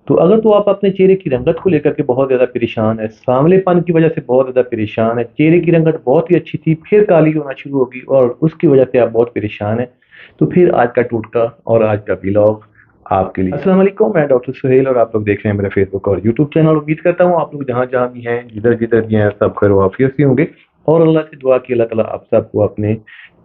तो अगर तो आप अपने चेहरे की रंगत को लेकर के बहुत ज़्यादा परेशान है, सांवलेपन की वजह से बहुत ज़्यादा परेशान है, चेहरे की रंगत बहुत ही अच्छी थी, फिर काली होना शुरू होगी और उसकी वजह से आप बहुत परेशान हैं, तो फिर आज का टोटका और आज का व्लॉग आपके लिए। अस्सलाम वालेकुम, मैं डॉक्टर सुहेल और आप लोग देख रहे हैं मेरा फेसबुक और यूट्यूब चैनल। उम्मीद करता हूँ आप लोग जहाँ जहाँ भी हैं, जिधर जिधर भी हैं, सब खैर वाफियत से होंगे और अल्लाह से दुआ की अल्लाह ताला आप सबको अपने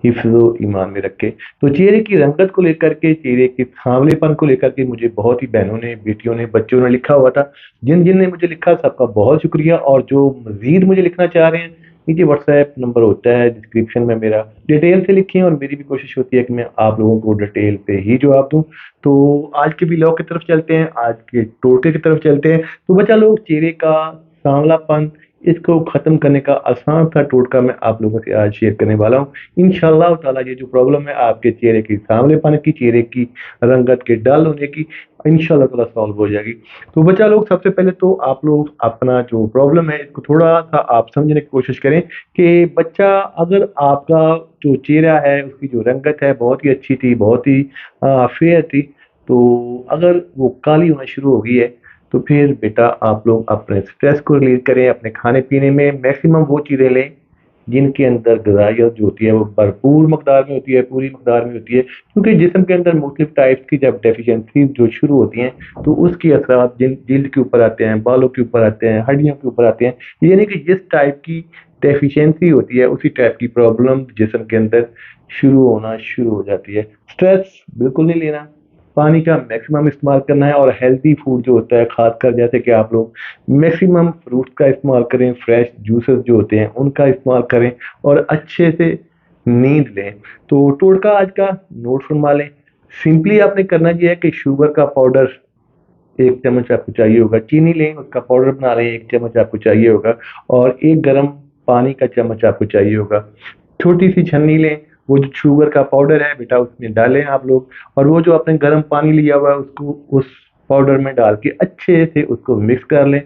हिफ्ज़ ईमान में रखे। तो चेहरे की रंगत को लेकर के, चेहरे के सांवलेपन को लेकर के मुझे बहुत ही बहनों ने, बेटियों ने, बच्चों ने लिखा हुआ था। जिन जिन ने मुझे लिखा सबका बहुत शुक्रिया, और जो मज़ीद मुझे लिखना चाह रहे हैं, नीचे व्हाट्सएप नंबर होता है डिस्क्रिप्शन में मेरा, डिटेल से लिखें और मेरी भी कोशिश होती है कि मैं आप लोगों को डिटेल पे ही जवाब दूँ। तो आज के व्लॉग की तरफ चलते हैं, आज के टोटके की तरफ चलते हैं। तो बच्चा लोग, चेहरे का सांवलापन, इसको ख़त्म करने का आसान सा टोटका मैं आप लोगों से आज शेयर करने वाला हूँ। इंशाअल्लाह ताला ये जो प्रॉब्लम है आपके चेहरे की सांवलेपन की, चेहरे की रंगत के डल होने की, इंशाअल्लाह ताला सॉल्व हो जाएगी। तो बच्चा लोग, सबसे पहले तो आप लोग अपना जो प्रॉब्लम है इसको थोड़ा सा आप समझने की कोशिश करें कि बच्चा, अगर आपका जो चेहरा है उसकी जो रंगत है बहुत ही अच्छी थी, बहुत ही फेयर थी, तो अगर वो काली होना शुरू हो गई है, तो फिर बेटा आप लोग अपने स्ट्रेस को रिलीज़ करें। अपने खाने-पीने में मैक्सिमम वो चीज़ें लें जिनके अंदर ग़िज़ाइयत जो होती है वो भरपूर मकदार में होती है, पूरी मकदार में होती है। क्योंकि जिस्म के अंदर मुख्तलिफ़ टाइप्स की जब डेफ़िशिएंसी जो शुरू होती हैं, तो उसके असरात जिल्द के ऊपर आते हैं, बालों के ऊपर आते हैं, हड्डियों के ऊपर आते हैं। यानी कि जिस टाइप की डेफ़िशिएंसी होती है, उसी टाइप की प्रॉब्लम जिस्म के अंदर शुरू होना शुरू हो जाती है। स्ट्रेस बिल्कुल नहीं लेना, पानी का मैक्सिमम इस्तेमाल करना है, और हेल्दी फूड जो होता है, खासकर जैसे कि आप लोग मैक्सिमम फ्रूट्स का इस्तेमाल करें, फ्रेश जूसेस जो होते हैं उनका इस्तेमाल करें, और अच्छे से नींद लें। तो टोटका आज का नोट फरमा लें। सिंपली आपने करना ये है कि शुगर का पाउडर 1 चम्मच आपको चाहिए होगा, चीनी लें उसका पाउडर बना लें 1 चम्मच आपको चाहिए होगा, और 1 गरम पानी का चम्मच आपको चाहिए होगा। छोटी-सी छन्नी लें, वो जो शुगर का पाउडर है बेटा उसमें डालें आप लोग, और वो जो आपने गर्म पानी लिया हुआ है उसको उस पाउडर में डाल के अच्छे से उसको मिक्स कर लें,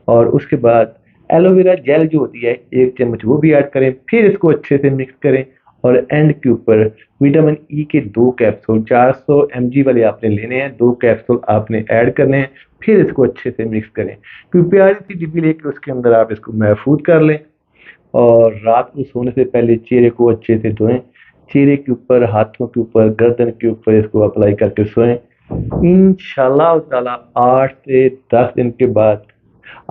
और उसके बाद एलोवेरा जेल जो होती है 1 चम्मच वो भी ऐड करें। फिर इसको अच्छे से मिक्स करें, और एंड के ऊपर विटामिन ई के 2 कैप्सूल 400 एमजी वाले आपने लेने हैं, 2 कैप्सूल आपने ऐड करने हैं। फिर इसको अच्छे से मिक्स करें। कोई प्यारी-सी डिब्बी लेके उसके अंदर आप इसको महफूज़ कर लें, और रात को सोने से पहले चेहरे को अच्छे से धोएँ। चेहरे के ऊपर, हाथों के ऊपर, गर्दन के ऊपर इसको अप्लाई करके सोएँ। इंशाअल्लाह ताला 8 से 10 दिन के बाद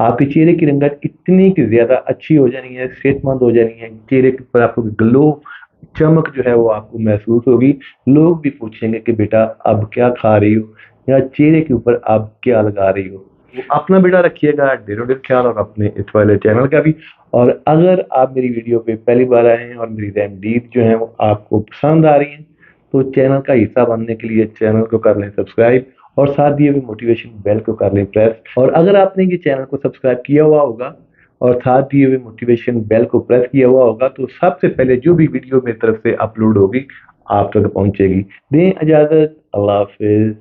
आपके चेहरे की रंगत इतनी कि ज़्यादा अच्छी हो जानी है, सेहतमंद हो जानी है। चेहरे के ऊपर आपको ग्लो, चमक जो है वो आपको महसूस होगी। लोग भी पूछेंगे कि बेटा अब क्या खा रही हो, या चेहरे के ऊपर अब क्या लगा रही हो। तो अपना बेटा रखिएगा ढेरों-ढेर ख्याल, और अपने इस वाले चैनल का भी। और अगर आप मेरी वीडियो पे पहली बार आए हैं और मेरी रेमेडीज़ जो हैं वो आपको पसंद आ रही हैं, तो चैनल का हिस्सा बनने के लिए चैनल को कर लें सब्सक्राइब, और साथ दिए हुए मोटिवेशन बेल को कर लें प्रेस। और अगर आपने ये चैनल को सब्सक्राइब किया हुआ होगा और साथ दिए हुए मोटिवेशन बेल को प्रेस किया हुआ होगा, तो सबसे पहले जो भी वीडियो मेरी तरफ से अपलोड होगी आप तक पहुंचेगी। दें इजाज़त, अल्लाह हाफ़िज़।